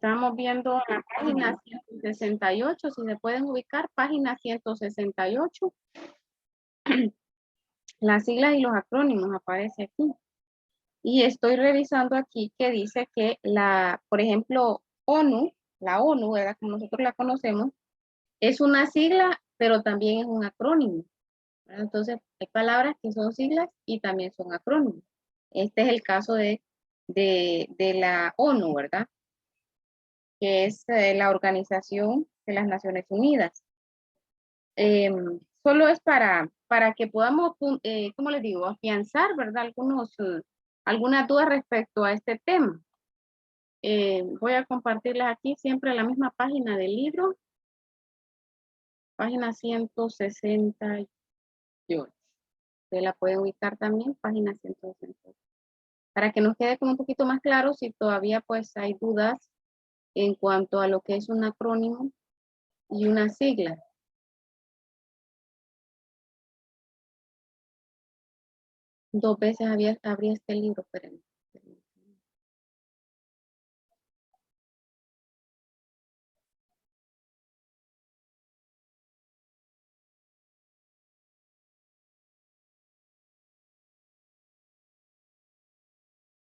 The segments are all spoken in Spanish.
Estamos viendo la página 168, si se pueden ubicar, página 168. Las siglas y los acrónimos aparece aquí. Y estoy revisando aquí que dice que por ejemplo, ONU, la ONU, ¿verdad? Como nosotros la conocemos, es una sigla, pero también es un acrónimo, ¿verdad? Entonces, hay palabras que son siglas y también son acrónimos. Este es el caso de la ONU, ¿verdad? Que es la Organización de las Naciones Unidas. Solo es para que podamos, ¿cómo les digo?, afianzar, ¿verdad? Algunas dudas respecto a este tema. Voy a compartirles aquí siempre la misma página del libro, página 168. Ustedes la pueden ubicar también, página 168. Para que nos quede como un poquito más claro si todavía pues hay dudas en cuanto a lo que es un acrónimo y una sigla. Dos veces abrí este libro, espérenme.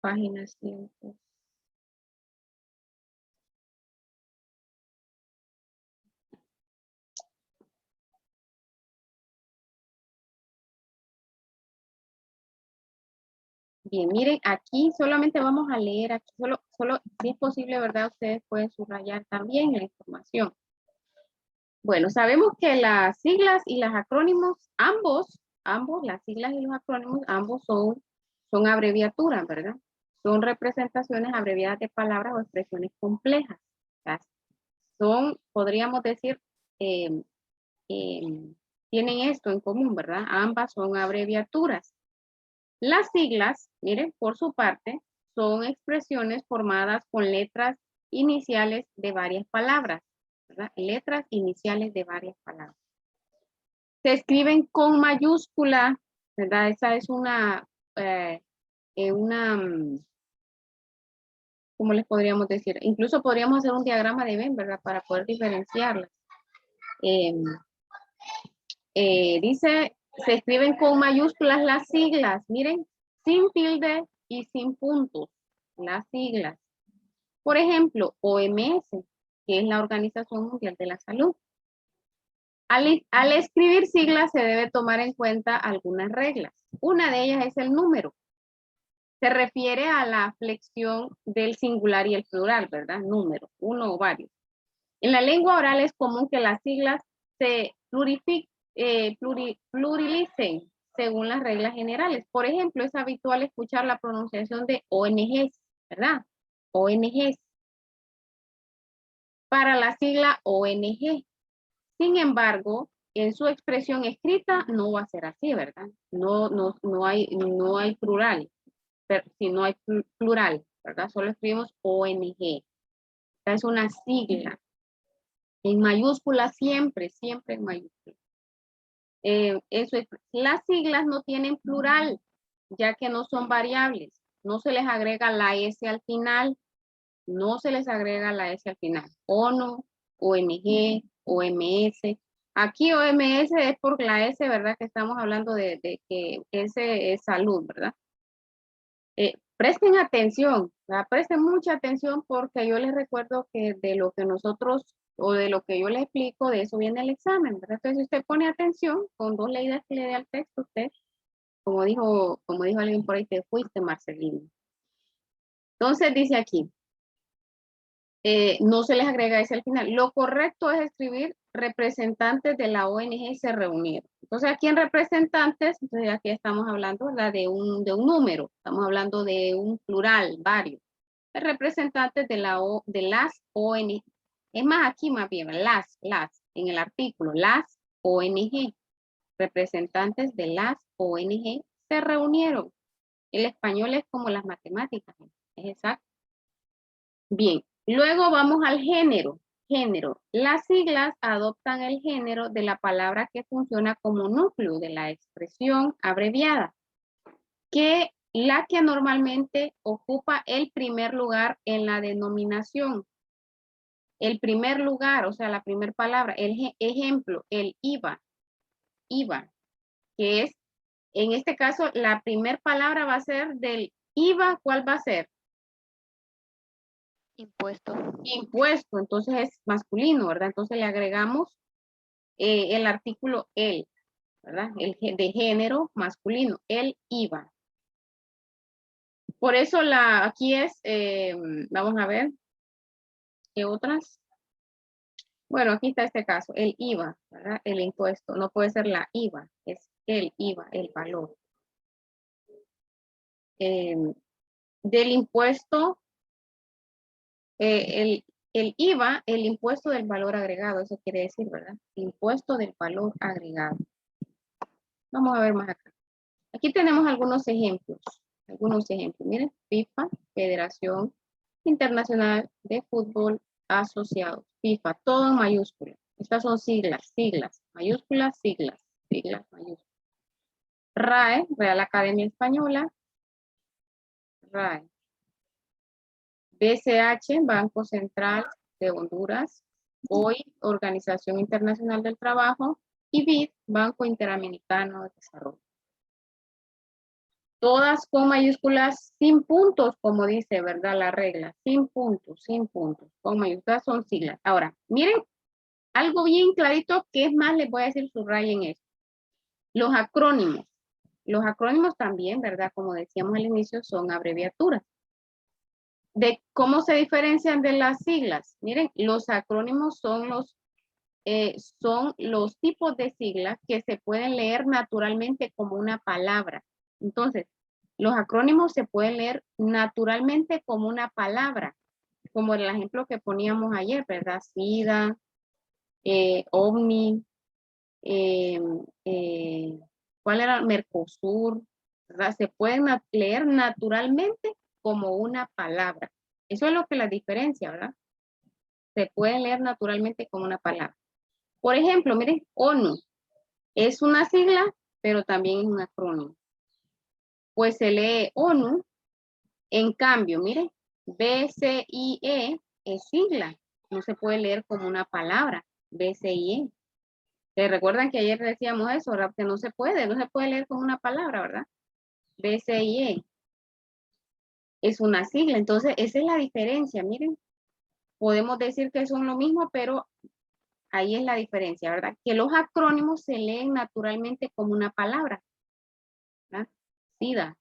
Página 100. Bien, miren, aquí solamente vamos a leer, aquí solo, si es posible, ¿verdad? Ustedes pueden subrayar también la información. Bueno, sabemos que las siglas y los acrónimos, ambos, las siglas y los acrónimos, ambos son abreviaturas, ¿verdad? Son representaciones abreviadas de palabras o expresiones complejas. O sea, podríamos decir, eh, eh, tienen esto en común, ¿verdad? Ambas son abreviaturas. Las siglas, miren, por su parte, son expresiones formadas con letras iniciales de varias palabras, ¿verdad? Letras iniciales de varias palabras. Se escriben con mayúscula, ¿verdad? Esa es ¿cómo les podríamos decir? Incluso podríamos hacer un diagrama de Venn, ¿verdad? Para poder diferenciarlas. Eh, Dice, se escriben con mayúsculas las siglas, miren, sin tilde y sin puntos, las siglas. Por ejemplo, OMS, que es la Organización Mundial de la Salud. Al escribir siglas se debe tomar en cuenta algunas reglas. Una de ellas es el número. Se refiere a la flexión del singular y el plural, ¿verdad? Número, uno o varios. En la lengua oral es común que las siglas se plurilicen según las reglas generales. Por ejemplo, es habitual escuchar la pronunciación de ONGs, ¿verdad? ONGs para la sigla ONG. Sin embargo, en su expresión escrita no va a ser así, ¿verdad? No hay plural, si no hay plural, ¿verdad? Solo escribimos ONG. Esta es una sigla. En mayúscula siempre, siempre en mayúscula. Las siglas no tienen plural, ya que no son variables. No se les agrega la S al final. No se les agrega la S al final. ONU, ONG, OMS. Aquí OMS es por la S, ¿verdad? Que estamos hablando de que S es salud, ¿verdad? Presten atención, ¿verdad? Presten mucha atención porque yo les recuerdo que de lo que nosotros o de lo que yo les explico, de eso viene el examen, ¿verdad? Entonces, si usted pone atención, con dos leídas que le dé al texto, usted, como dijo alguien por ahí, te fuiste, Marcelino. Entonces, dice aquí, no se les agrega ese al final. Lo correcto es escribir representantes de la ONG se reunieron. Entonces, aquí en representantes, entonces aquí estamos hablando, ¿verdad? De un número, estamos hablando de un plural, varios. Representantes de las ONG. Es más, aquí más bien, en el artículo, las ONG. Representantes de las ONG se reunieron. El español es como las matemáticas, es exacto. Bien, luego vamos al género. Género. Las siglas adoptan el género de la palabra que funciona como núcleo de la expresión abreviada, la que normalmente ocupa el primer lugar en la denominación. el primer lugar, o sea, la primera palabra, el ejemplo, el IVA, que es, en este caso, la primera palabra va a ser del IVA, ¿cuál va a ser? Impuesto. Impuesto, entonces es masculino, ¿verdad? Entonces le agregamos el artículo el, ¿verdad? De género masculino, el IVA. Por eso aquí es, vamos a ver, ¿qué otras? Bueno, aquí está este caso, el IVA, ¿verdad? El impuesto, no puede ser la IVA, es el IVA, el valor. Del impuesto, el IVA, el impuesto del valor agregado, eso quiere decir, ¿verdad? Impuesto del valor agregado. Vamos a ver más acá. Aquí tenemos algunos ejemplos. Miren, FIFA, Federación Internacional de Fútbol Asociado. FIFA, todo en mayúsculas. Estas son siglas, mayúsculas, mayúsculas. RAE, Real Academia Española. RAE. BCH, Banco Central de Honduras. Hoy, Organización Internacional del Trabajo. Y BID, Banco Interamericano de Desarrollo. Todas con mayúsculas sin puntos, como dice, ¿verdad? La regla, sin puntos, con mayúsculas son siglas. Ahora, miren, algo bien clarito, que es más, les voy a decir, subrayen esto. Los acrónimos también, ¿verdad? Como decíamos al inicio, son abreviaturas. ¿De cómo se diferencian de las siglas? Miren, los acrónimos son los tipos de siglas que se pueden leer naturalmente como una palabra. Entonces, los acrónimos se pueden leer naturalmente como una palabra, como el ejemplo que poníamos ayer, ¿verdad? SIDA, OVNI, ¿cuál era? Mercosur, ¿verdad? Se pueden leer naturalmente como una palabra. Eso es lo que la diferencia, ¿verdad? Se pueden leer naturalmente como una palabra. Por ejemplo, miren, ONU es una sigla, pero también es un acrónimo. Pues se lee ONU. En cambio, miren, BCIE es sigla, no se puede leer como una palabra, BCIE. ¿Se recuerdan que ayer decíamos eso, ¿verdad? Que no se puede leer como una palabra, ¿verdad? BCIE es una sigla, entonces esa es la diferencia, miren. Podemos decir que son lo mismo, pero ahí es la diferencia, ¿verdad? Que los acrónimos se leen naturalmente como una palabra, ¿verdad? SIDA.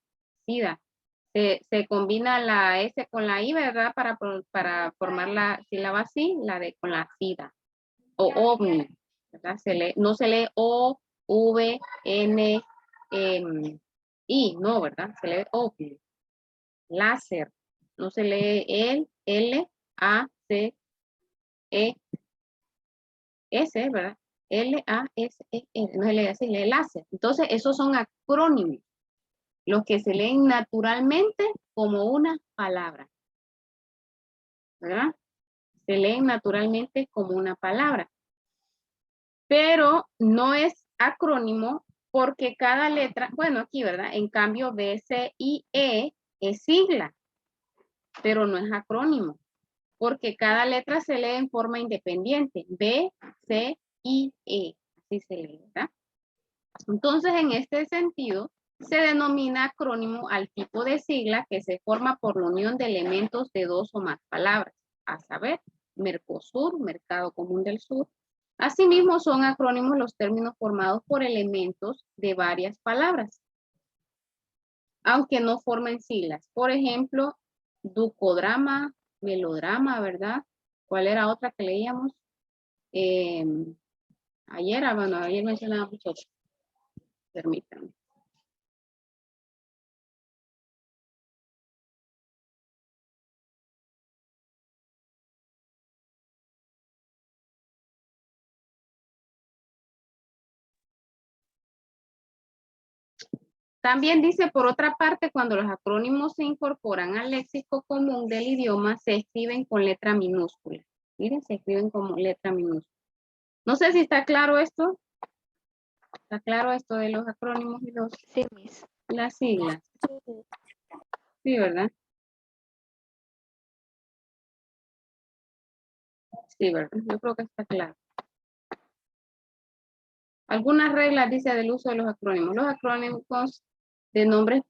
Se combina la S con la I, ¿verdad? Para formar la sílaba sí, con la SIDA. O OVNI, ¿verdad? No se lee O, V, N, I, no, ¿verdad? Se lee OVNI. Láser. No se lee L, A, C, E, S, ¿verdad? L, A, S, E, N. No se lee así, lee láser. Entonces, esos son acrónimos. Los que se leen naturalmente como una palabra, ¿verdad? Se leen naturalmente como una palabra, pero no es acrónimo porque cada letra, bueno, aquí, ¿verdad? En cambio, B, C, I, E es sigla, pero no es acrónimo, porque cada letra se lee en forma independiente, B, C, I, E, así se lee, ¿verdad? Entonces, en este sentido, se denomina acrónimo al tipo de sigla que se forma por la unión de elementos de dos o más palabras, a saber, Mercosur, Mercado Común del Sur. Asimismo, son acrónimos los términos formados por elementos de varias palabras, aunque no formen siglas. Por ejemplo, ducodrama, melodrama, ¿verdad? ¿Cuál era otra que leíamos? Ayer mencionaba muchos. Permítanme. También dice, por otra parte, cuando los acrónimos se incorporan al léxico común del idioma, se escriben con letra minúscula. Miren, se escriben como letra minúscula. No sé si está claro esto. ¿Está claro esto de los acrónimos y Sí, Miss. las siglas? Sí, ¿verdad? Sí, ¿verdad? Yo creo que está claro. Algunas reglas, dice, del uso de los acrónimos. Los acrónimos de nombres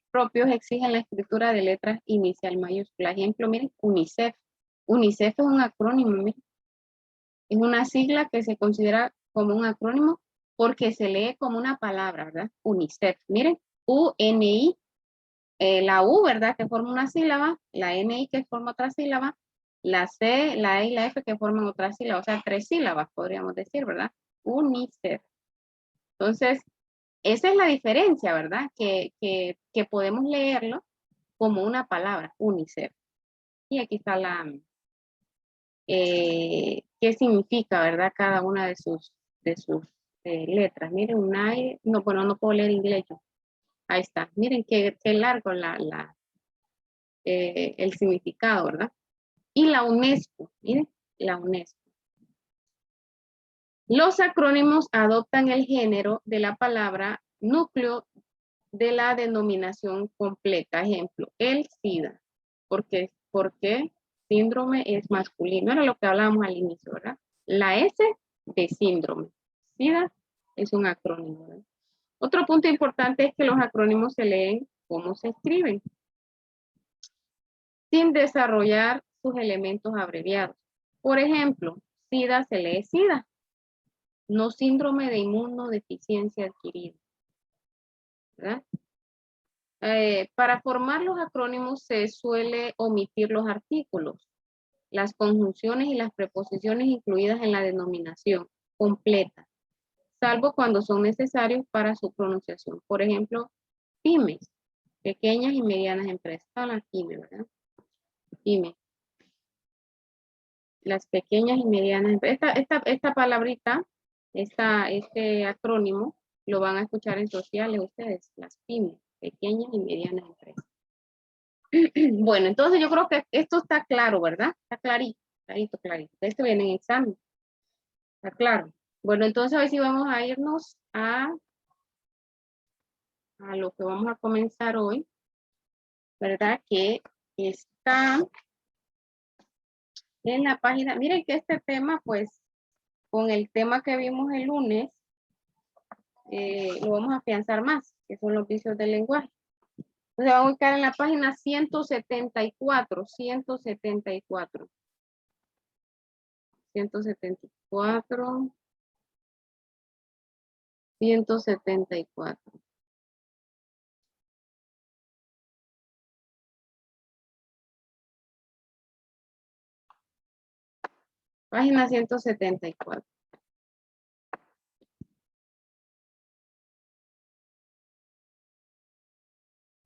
propios exigen la escritura de letras inicial mayúscula. Ejemplo, miren, UNICEF. UNICEF es un acrónimo, miren. Es una sigla que se considera como un acrónimo porque se lee como una palabra, ¿verdad? UNICEF. Miren, UNI, la U, ¿verdad? Que forma una sílaba, la NI que forma otra sílaba, la C, la E y la F que forman otra sílaba, o sea, 3 sílabas podríamos decir, ¿verdad? UNICEF. Entonces, esa es la diferencia, ¿verdad? Que podemos leerlo como una palabra, UNICEF. Y aquí está la, qué significa, ¿verdad? Cada una de sus letras. Miren, UNAI, no, bueno, no puedo leer inglés yo. Ahí está. Miren qué largo el significado, ¿verdad? Y la UNESCO, miren, la UNESCO. Los acrónimos adoptan el género de la palabra núcleo de la denominación completa. Ejemplo, el SIDA. Porque síndrome es masculino. Era lo que hablábamos al inicio, ¿verdad? La S de síndrome. SIDA es un acrónimo, ¿verdad? Otro punto importante es que los acrónimos se leen como se escriben, sin desarrollar sus elementos abreviados. Por ejemplo, SIDA se lee SIDA, no síndrome de inmunodeficiencia adquirida, ¿verdad? Para formar los acrónimos se suele omitir los artículos, las conjunciones y las preposiciones incluidas en la denominación completa, salvo cuando son necesarios para su pronunciación. Por ejemplo, pymes, pequeñas y medianas empresas. Las pymes, ¿verdad? Pymes. Las pequeñas y medianas empresas. Esta palabrita, este acrónimo, lo van a escuchar en sociales ustedes, las pymes, pequeñas y medianas empresas. Bueno, entonces yo creo que esto está claro, ¿verdad? Está clarito, clarito, clarito. Esto viene en examen. Está claro. Bueno, entonces hoy sí vamos a irnos a lo que vamos a comenzar hoy, ¿verdad? Que está en la página. Miren que este tema, pues, con el tema que vimos el lunes, lo vamos a afianzar más, que son los vicios del lenguaje. Entonces vamos a buscar en la página 174, 174. 174. 174. Página 174.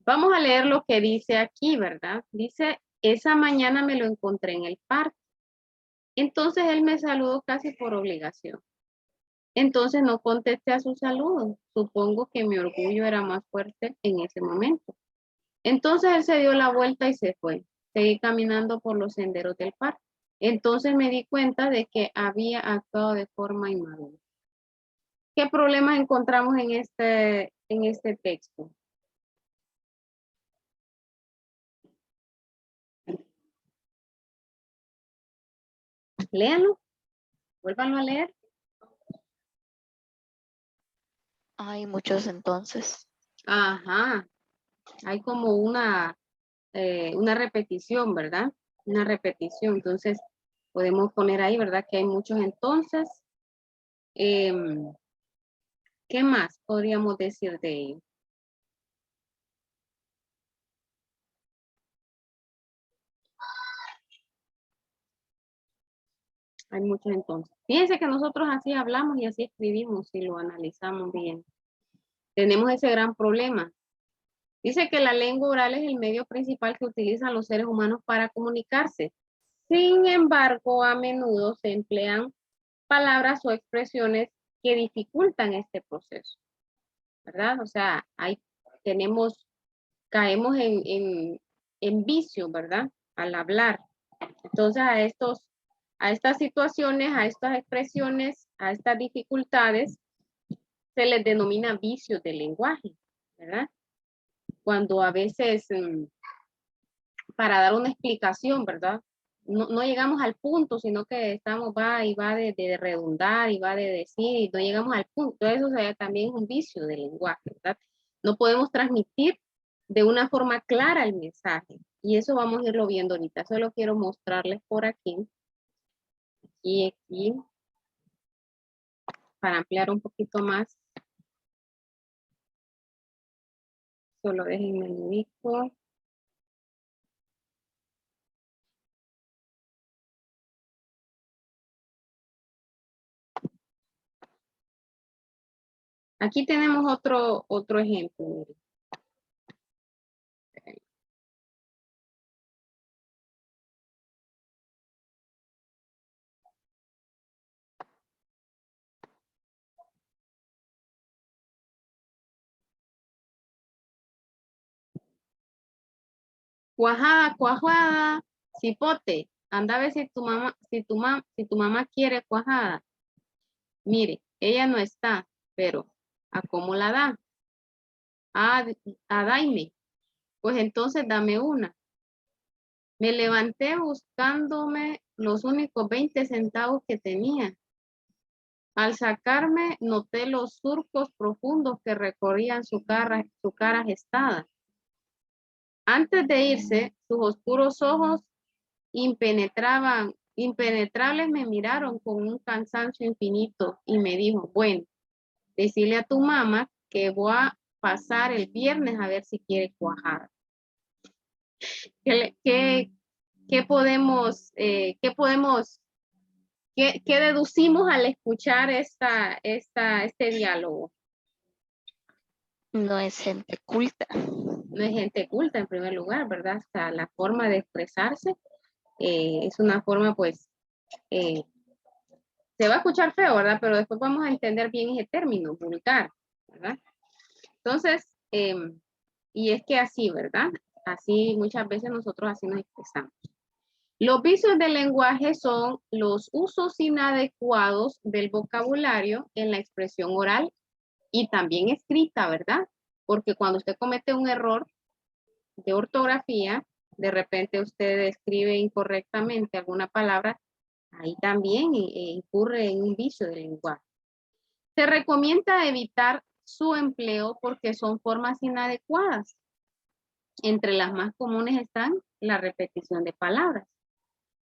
Vamos a leer lo que dice aquí, ¿verdad? Dice, esa mañana me lo encontré en el parque. Entonces él me saludó casi por obligación. Entonces no contesté a su saludo. Supongo que mi orgullo era más fuerte en ese momento. Entonces él se dio la vuelta y se fue. Seguí caminando por los senderos del parque. Entonces me di cuenta de que había actuado de forma inmadura. ¿Qué problemas encontramos en este texto? Léanlo, vuélvanlo a leer. Hay muchos entonces. Ajá, hay como una repetición, ¿verdad? Una repetición, entonces podemos poner ahí, ¿verdad? Que hay muchos entonces. ¿Qué más podríamos decir de ello? Hay muchos entonces. Fíjense que nosotros así hablamos y así escribimos y lo analizamos bien. Tenemos ese gran problema. Dice que la lengua oral es el medio principal que utilizan los seres humanos para comunicarse. Sin embargo, a menudo se emplean palabras o expresiones que dificultan este proceso, ¿verdad? O sea, caemos en vicio, ¿verdad? Al hablar. Entonces, a estas situaciones, a estas expresiones, a estas dificultades, se les denomina vicios del lenguaje, ¿verdad? Cuando a veces, para dar una explicación, ¿verdad? no llegamos al punto, sino que estamos, va y va de redundar y va de decir y no llegamos al punto. Eso también es un vicio del lenguaje, ¿verdad? No podemos transmitir de una forma clara el mensaje. Y eso vamos a irlo viendo ahorita. Solo quiero mostrarles por aquí. Y aquí, para ampliar un poquito más. Solo déjenme lo ubico. Aquí tenemos otro ejemplo. Miren. Cuajada, cuajada, cipote. Anda a ver si tu mamá quiere cuajada. Mire, ella no está, pero ¿a cómo la da? A Daime. Pues entonces dame una. Me levanté buscándome los únicos 20 centavos que tenía. Al sacarme, noté los surcos profundos que recorrían su cara gestada. Antes de irse, sus oscuros ojos impenetrables me miraron con un cansancio infinito y me dijo, bueno, decirle a tu mamá que voy a pasar el viernes a ver si quiere cuajar. ¿Qué podemos, qué deducimos al escuchar este diálogo? No es gente culta. No es gente culta en primer lugar, ¿verdad? Hasta la forma de expresarse es una forma, pues, se va a escuchar feo, ¿verdad? Pero después vamos a entender bien ese término, vulgar, ¿verdad? Entonces, y es que así, ¿verdad? Así muchas veces nosotros así nos expresamos. Los vicios del lenguaje son los usos inadecuados del vocabulario en la expresión oral y también escrita, ¿verdad? Porque cuando usted comete un error de ortografía, de repente usted escribe incorrectamente alguna palabra, ahí también incurre en un vicio del lenguaje. Se recomienda evitar su empleo porque son formas inadecuadas. Entre las más comunes están la repetición de palabras.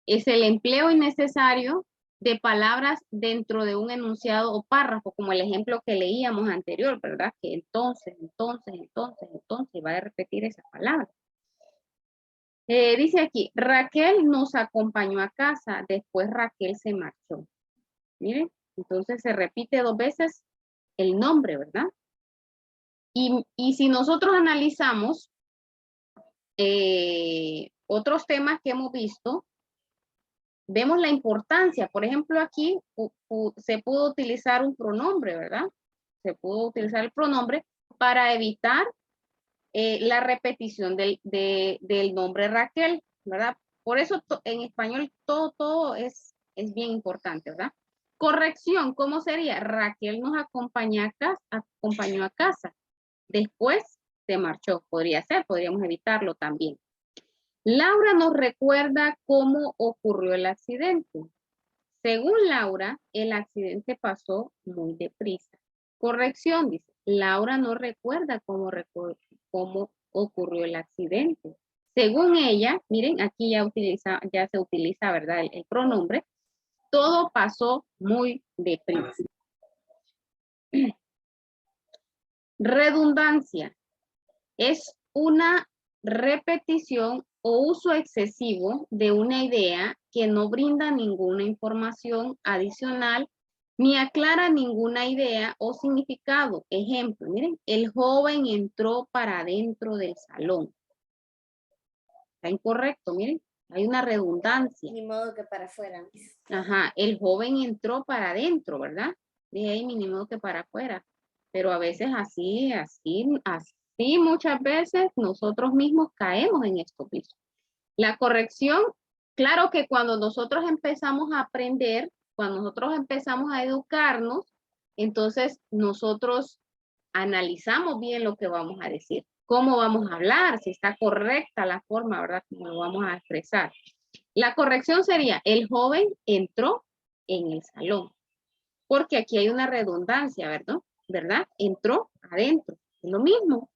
Es el empleo innecesario de palabras dentro de un enunciado o párrafo, como el ejemplo que leíamos anterior, ¿verdad? Que entonces, va a repetir esa palabra. Dice aquí, Raquel nos acompañó a casa, después Raquel se marchó. Miren, entonces se repite 2 veces el nombre, ¿verdad? Y si nosotros analizamos otros temas que hemos visto, vemos la importancia. Por ejemplo, aquí se pudo utilizar un pronombre, ¿verdad? Se pudo utilizar el pronombre para evitar la repetición del nombre Raquel, ¿verdad? Por eso en español todo es bien importante, ¿verdad? Corrección, ¿cómo sería? Raquel nos acompañó a casa. Después se marchó. Podría ser, podríamos evitarlo también. Laura nos recuerda cómo ocurrió el accidente. Según Laura, el accidente pasó muy deprisa. Corrección, dice. Laura no recuerda cómo ocurrió el accidente. Según ella, miren, aquí ya se utiliza, ¿verdad? El pronombre. Todo pasó muy deprisa. Redundancia. Es una repetición o uso excesivo de una idea que no brinda ninguna información adicional ni aclara ninguna idea o significado. Ejemplo, miren, el joven entró para adentro del salón. Está incorrecto, miren, hay una redundancia. Ni modo que para afuera. Ajá, el joven entró para adentro, ¿verdad? Dije ahí, ni modo que para afuera. Pero a veces así, muchas veces nosotros mismos caemos en estos vicios. La corrección, claro que cuando nosotros empezamos a aprender, cuando nosotros empezamos a educarnos, entonces nosotros analizamos bien lo que vamos a decir, cómo vamos a hablar, si está correcta la forma, ¿verdad? Cómo lo vamos a expresar. La corrección sería, el joven entró en el salón. Porque aquí hay una redundancia, ¿verdad? ¿Verdad? Entró adentro. Es lo mismo.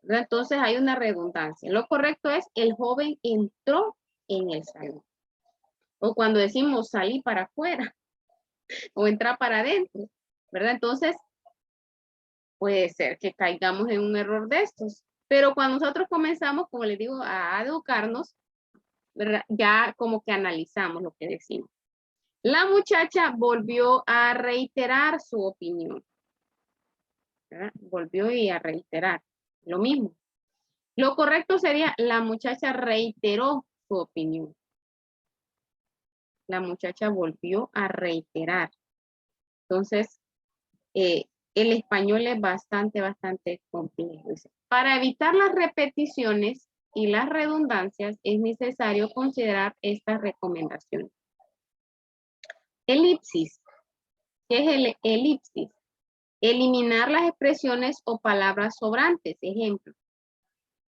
¿Verdad? Entonces hay una redundancia. Lo correcto es, el joven entró en el salón. O cuando decimos salí para afuera o entrar para adentro, ¿verdad? Entonces puede ser que caigamos en un error de estos. Pero cuando nosotros comenzamos, como les digo, a educarnos, ¿verdad? Ya como que analizamos lo que decimos. La muchacha volvió a reiterar su opinión, ¿verdad? Volvió y a reiterar lo mismo. Lo correcto sería, la muchacha reiteró su opinión. La muchacha volvió a reiterar. Entonces, el español es bastante complejo. Para evitar las repeticiones y las redundancias, es necesario considerar estas recomendaciones. Elipsis. ¿Qué es el elipsis? Eliminar las expresiones o palabras sobrantes. Ejemplo.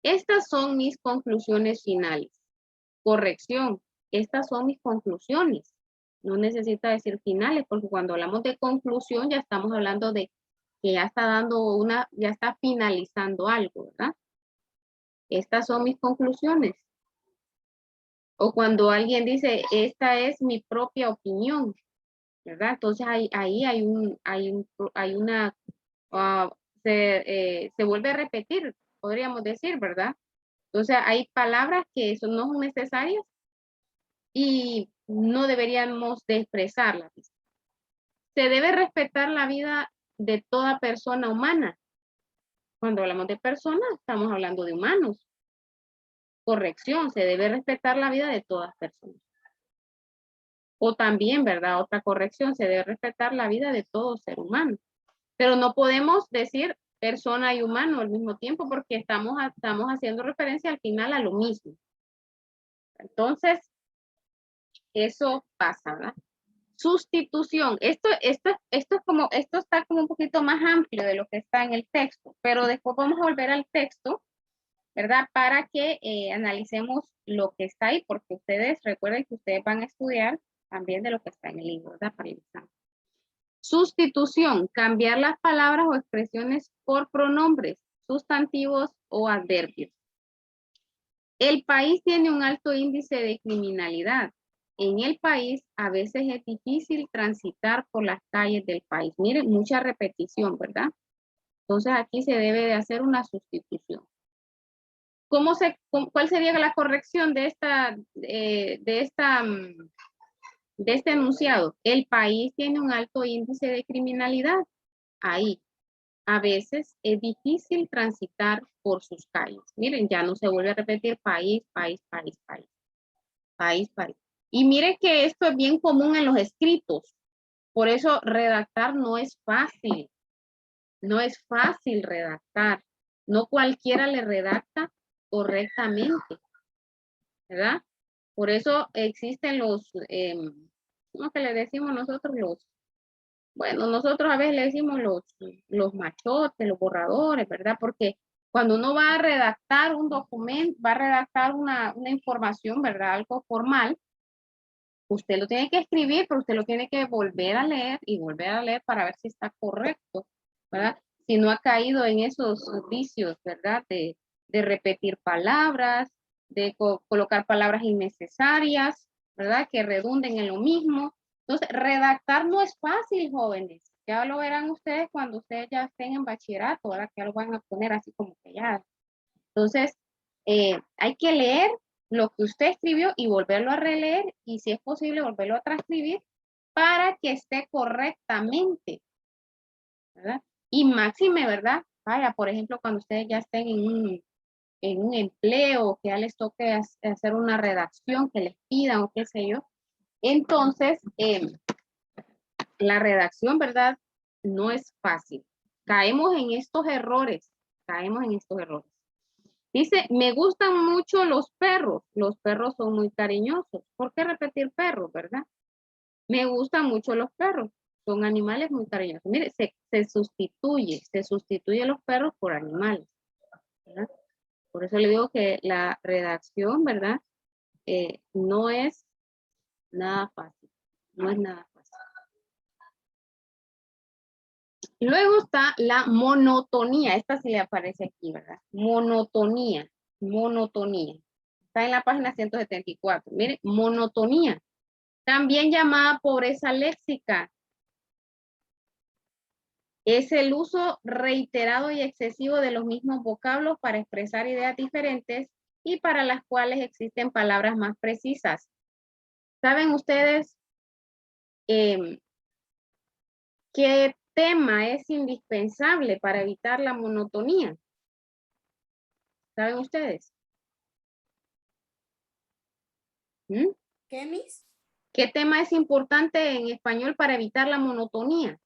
Estas son mis conclusiones finales. Corrección. Estas son mis conclusiones. No necesita decir finales, porque cuando hablamos de conclusión ya estamos hablando de que ya está dando ya está finalizando algo, ¿verdad? Estas son mis conclusiones. O cuando alguien dice, esta es mi propia opinión, ¿verdad? Entonces ahí hay una, se vuelve a repetir, podríamos decir, ¿verdad? Entonces hay palabras que no son necesarias y no deberíamos de expresarlas. Se debe respetar la vida de toda persona humana. Cuando hablamos de personas, estamos hablando de humanos. Corrección, se debe respetar la vida de todas personas. O también, ¿verdad? Otra corrección, se debe respetar la vida de todo ser humano. Pero no podemos decir persona y humano al mismo tiempo porque estamos haciendo referencia al final a lo mismo. Entonces, eso pasa, ¿verdad? Sustitución. Esto está como un poquito más amplio de lo que está en el texto, pero después vamos a volver al texto, ¿verdad? Para que analicemos lo que está ahí, porque ustedes recuerden que ustedes van a estudiar también de lo que está en el libro, ¿verdad? Para el examen. Sustitución, cambiar las palabras o expresiones por pronombres, sustantivos o adverbios. El país tiene un alto índice de criminalidad. En el país a veces es difícil transitar por las calles del país. Miren, mucha repetición, ¿verdad? Entonces aquí se debe de hacer una sustitución. ¿Cuál sería la corrección de este enunciado? El país tiene un alto índice de criminalidad. Ahí. A veces es difícil transitar por sus calles. Miren, ya no se vuelve a repetir país, país, país, país. País, país. Y miren que esto es bien común en los escritos. Por eso redactar no es fácil. No es fácil redactar. No cualquiera le redacta correctamente. ¿Verdad? Por eso existen ¿cómo que le decimos nosotros? Bueno, nosotros a veces le decimos los machotes, los borradores, ¿verdad? Porque cuando uno va a redactar un documento, va a redactar una información, ¿verdad? Algo formal, usted lo tiene que escribir, pero usted lo tiene que volver a leer y volver a leer para ver si está correcto, ¿verdad? Si no ha caído en esos vicios, ¿verdad? De repetir palabras, de colocar palabras innecesarias, ¿verdad? Que redunden en lo mismo. Entonces, redactar no es fácil, jóvenes. Ya lo verán ustedes cuando ustedes ya estén en bachillerato, ¿verdad? Que ya lo van a poner así como que ya. Entonces, hay que leer lo que usted escribió y volverlo a releer y si es posible volverlo a transcribir para que esté correctamente, ¿verdad? Y máxime, ¿verdad? Vaya, por ejemplo, cuando ustedes ya estén en un empleo, que ya les toque hacer una redacción que les pidan o qué sé yo, entonces la redacción, ¿verdad? No es fácil. Caemos en estos errores, caemos en estos errores. Dice, me gustan mucho los perros son muy cariñosos. ¿Por qué repetir perros, verdad? Me gustan mucho los perros, son animales muy cariñosos. Mire, se sustituye los perros por animales, ¿verdad? Por eso le digo que la redacción, ¿verdad? no es nada fácil. No es nada fácil. Luego está la monotonía. Esta sí le aparece aquí, ¿verdad? Monotonía. Monotonía. Está en la página 174. Mire, monotonía. También llamada pobreza léxica. Es el uso reiterado y excesivo de los mismos vocablos para expresar ideas diferentes y para las cuales existen palabras más precisas. ¿Saben ustedes qué tema es indispensable para evitar la monotonía? ¿Saben ustedes? ¿Mm? ¿Qué, Miss? ¿Qué tema es importante en español para evitar la monotonía?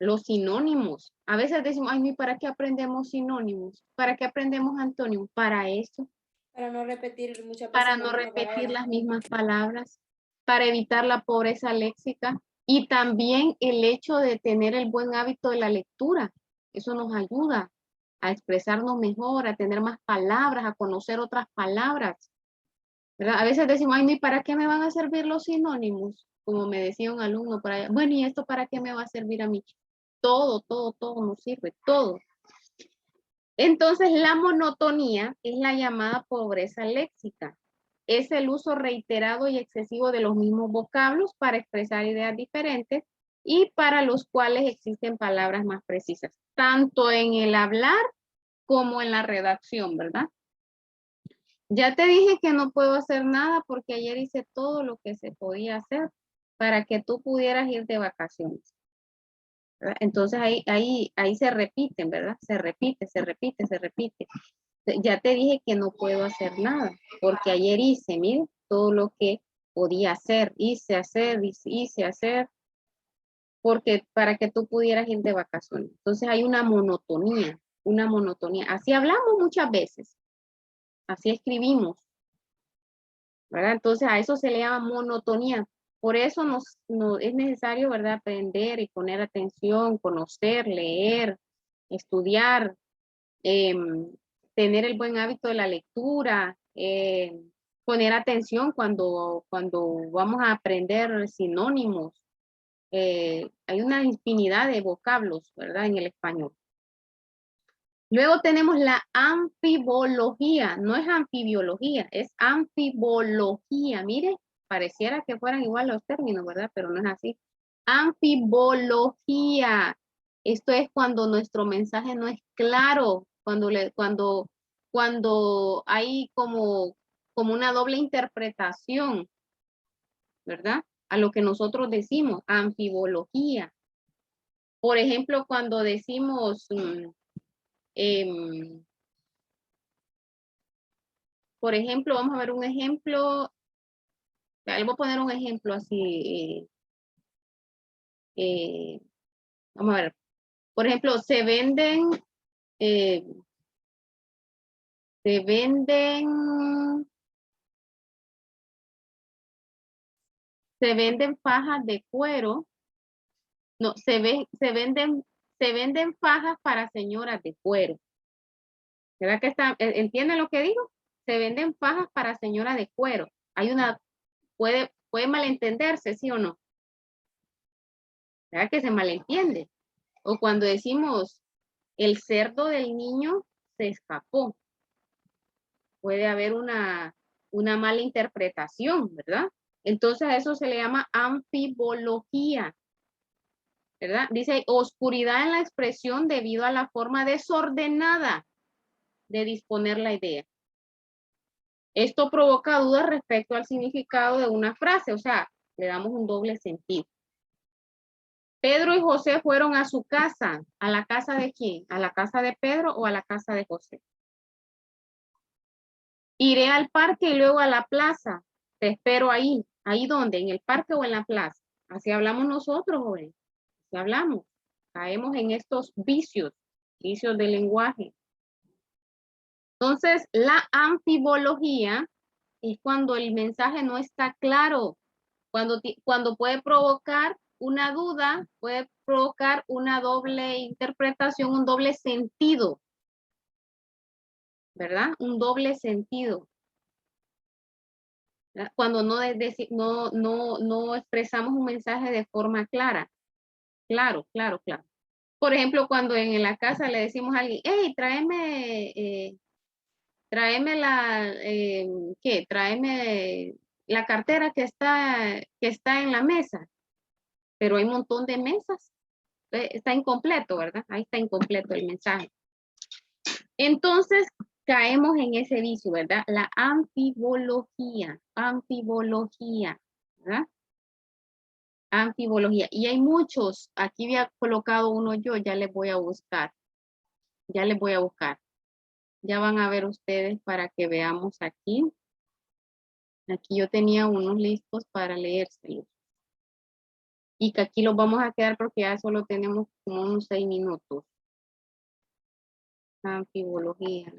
Los sinónimos. A veces decimos, ay, ¿para qué aprendemos sinónimos? ¿Para qué aprendemos antónimos? Para eso. Para no repetir muchas veces Para la no misma repetir palabra. las mismas palabras, para evitar la pobreza léxica y también el hecho de tener el buen hábito de la lectura. Eso nos ayuda a expresarnos mejor, a tener más palabras, a conocer otras palabras, ¿verdad? A veces decimos, ay, ¿para qué me van a servir los sinónimos? Como me decía un alumno por allá, bueno, ¿y esto para qué me va a servir a mí? Todo nos sirve, todo. Entonces, la monotonía es la llamada pobreza léxica. Es el uso reiterado y excesivo de los mismos vocablos para expresar ideas diferentes y para los cuales existen palabras más precisas, tanto en el hablar como en la redacción, ¿verdad? Ya te dije que no puedo hacer nada porque ayer hice todo lo que se podía hacer para que tú pudieras ir de vacaciones, ¿verdad? Entonces ahí se repiten, ¿verdad? Se repite. Ya te dije que no puedo hacer nada, porque ayer hice, mire, todo lo que podía hacer, hice hacer, porque para que tú pudieras ir de vacaciones. Entonces hay una monotonía. Así hablamos muchas veces, así escribimos, ¿verdad? Entonces a eso se le llama monotonía. Por eso es necesario, ¿verdad? Aprender y poner atención, conocer, leer, estudiar, tener el buen hábito de la lectura, poner atención cuando vamos a aprender sinónimos. Hay una infinidad de vocablos, ¿verdad? En el español. Luego tenemos la anfibología. No es anfibiología, es anfibología. Mire, pareciera que fueran igual los términos, ¿verdad? Pero no es así. Anfibología. Esto es cuando nuestro mensaje no es claro, cuando hay como una doble interpretación, ¿verdad? A lo que nosotros decimos, anfibología. Por ejemplo, cuando decimos, por ejemplo, vamos a ver un ejemplo, voy a poner un ejemplo así, vamos a ver, por ejemplo, eh, se venden fajas de cuero, no, se venden fajas para señoras de cuero. ¿Verdad que entienden lo que digo? Se venden fajas para señoras de cuero. Puede malentenderse, ¿sí o no? ¿Verdad que se malentiende? O cuando decimos, el cerdo del niño se escapó. Puede haber una mala interpretación, ¿verdad? Entonces a eso se le llama anfibología, ¿verdad? Dice, oscuridad en la expresión debido a la forma desordenada de disponer la idea. Esto provoca dudas respecto al significado de una frase, o sea, le damos un doble sentido. Pedro y José fueron a su casa. ¿A la casa de quién? ¿A la casa de Pedro o a la casa de José? Iré al parque y luego a la plaza. Te espero ahí. ¿Ahí dónde? ¿En el parque o en la plaza? Así hablamos nosotros, jóvenes. Así hablamos. Caemos en estos vicios del lenguaje. Entonces, la anfibología es cuando el mensaje no está claro, cuando puede provocar una duda, puede provocar una doble interpretación, un doble sentido. ¿verdad? Un doble sentido. ¿Verdad? Cuando no expresamos un mensaje de forma clara. Claro, claro, claro. Por ejemplo, cuando en la casa le decimos a alguien, hey, tráeme tráeme la cartera que está en la mesa. Pero hay un montón de mesas. Está incompleto, ¿verdad? Ahí está incompleto el mensaje. Entonces, caemos en ese vicio, ¿verdad? La anfibología, ¿verdad? Anfibología. Y hay muchos, aquí había colocado uno yo, ya les voy a buscar. Ya les voy a buscar. Ya van a ver ustedes para que veamos aquí. Aquí yo tenía unos listos para leérselos. Y que aquí los vamos a quedar porque ya solo tenemos como unos 6 minutos. Anfibología.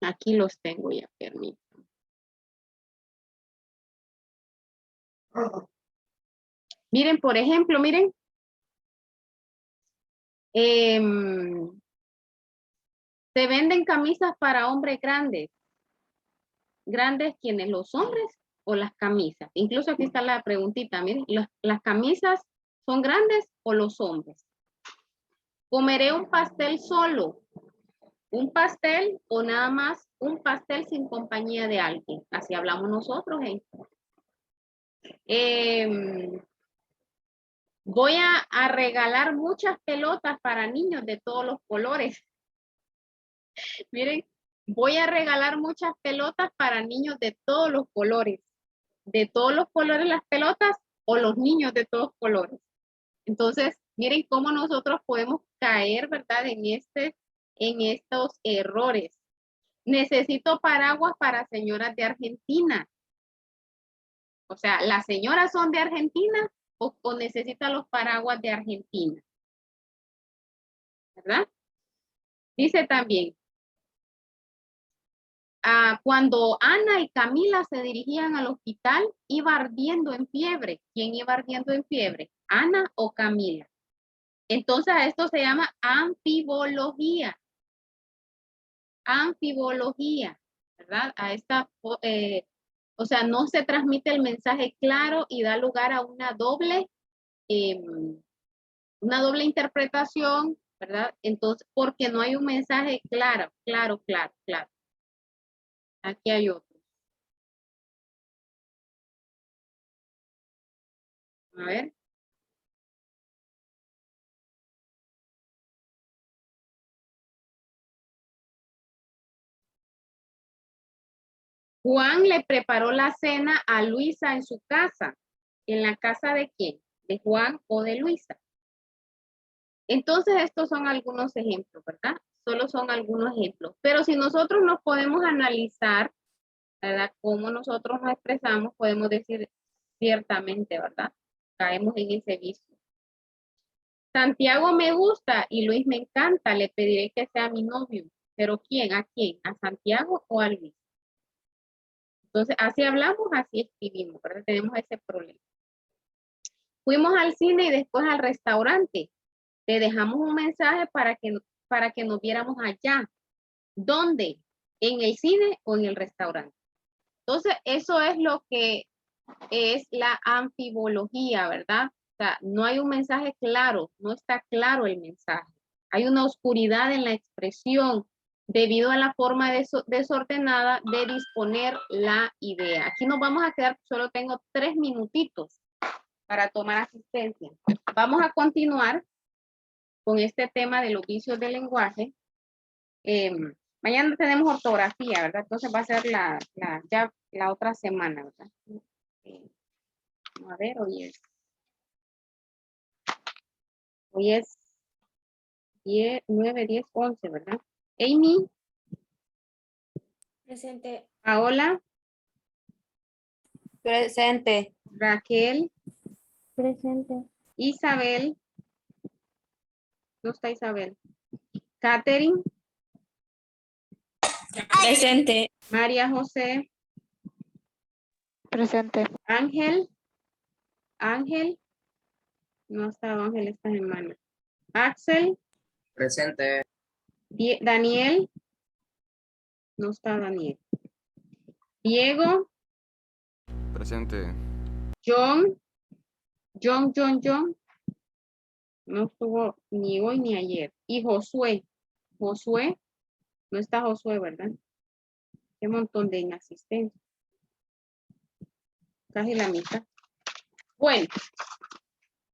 Aquí los tengo ya, permítanme. Miren, por ejemplo, miren. Se venden camisas para hombres grandes. ¿Grandes quienes? ¿Los hombres o las camisas? Incluso aquí está la preguntita, miren. ¿Las camisas son grandes o los hombres? ¿Comeré un pastel solo? ¿Un pastel o nada más un pastel sin compañía de alguien? Así hablamos nosotros, ¿eh? Voy a regalar muchas pelotas para niños de todos los colores. Miren, voy a regalar muchas pelotas para niños de todos los colores. De todos los colores las pelotas o los niños de todos colores. Entonces, miren cómo nosotros podemos caer, ¿verdad? En estos errores. Necesito paraguas para señoras de Argentina. O sea, ¿las señoras son de Argentina o necesitan los paraguas de Argentina? ¿Verdad? Dice también, cuando Ana y Camila se dirigían al hospital, iba ardiendo en fiebre. ¿Quién iba ardiendo en fiebre? ¿Ana o Camila? Entonces, esto se llama anfibología. Anfibología, ¿verdad? O sea, no se transmite el mensaje claro y da lugar a una doble interpretación, ¿verdad? Entonces, porque no hay un mensaje claro, claro, claro, claro. Aquí hay otro. A ver. Juan le preparó la cena a Luisa en su casa. ¿En la casa de quién? ¿De Juan o de Luisa? Entonces, estos son algunos ejemplos, ¿verdad? Solo son algunos ejemplos. Pero si nosotros nos podemos analizar, ¿verdad? Cómo nosotros nos expresamos, podemos decir ciertamente, ¿verdad? Caemos en ese vicio. Santiago me gusta y Luis me encanta, le pediré que sea mi novio. ¿Pero quién? ¿A quién? ¿A Santiago o a Luis? Entonces, así hablamos, así escribimos, ¿verdad? Tenemos ese problema. Fuimos al cine y después al restaurante. Te dejamos un mensaje para que nos viéramos allá. ¿Dónde? ¿En el cine o en el restaurante? Entonces, eso es lo que es la anfibología, ¿verdad? O sea, no hay un mensaje claro, no está claro el mensaje. Hay una oscuridad en la expresión debido a la forma desordenada de disponer la idea. Aquí nos vamos a quedar, solo tengo 3 minutitos para tomar asistencia. Vamos a continuar con este tema de los vicios del lenguaje. Mañana tenemos ortografía, ¿verdad? Entonces va a ser ya la otra semana, ¿verdad? A ver, hoy es 10, 9, 10, 11, ¿verdad? Amy, Presente. Paola, Presente. Raquel, Presente. Isabel, no está Isabel, Catherine, Presente. María José, Presente. Ángel, Ángel, no estaba Ángel esta semana, Axel, Presente. Daniel, no está Daniel, Diego, Presente. John, no estuvo ni hoy ni ayer, y Josué, no está Josué, ¿verdad? Qué montón de inasistencia. Casi la mitad. Bueno,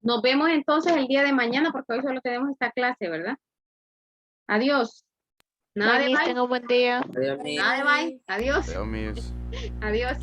nos vemos entonces el día de mañana porque hoy solo tenemos esta clase, ¿verdad? Adiós. Nada Bye, de Miss, bye. tenga un buen día. Adiós, Miss. Nada de bye. Adiós. Adiós, Miss. Adiós.